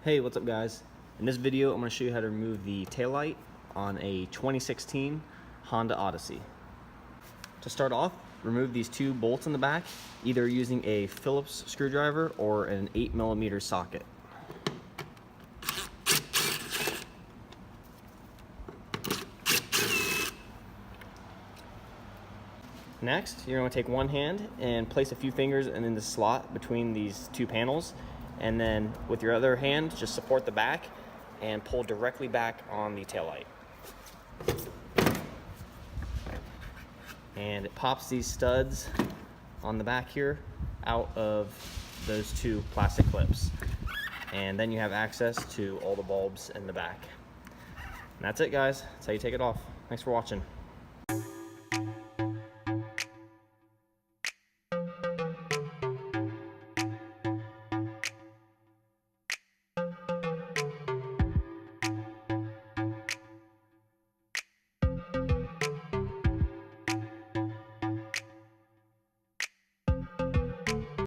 Hey, what's up guys? In this video, I'm going to show you how to remove the taillight on a 2016 Honda Odyssey. To start off, remove these two bolts in the back, either using a Phillips screwdriver or an 8mm socket. Next, you're going to take one hand and place a few fingers in the slot between these two panels, and then with your other hand, just support the back and pull directly back on the taillight. And it pops these studs on the back here out of those two plastic clips. And then you have access to all the bulbs in the back. And that's it guys, that's how you take it off. Thanks for watching.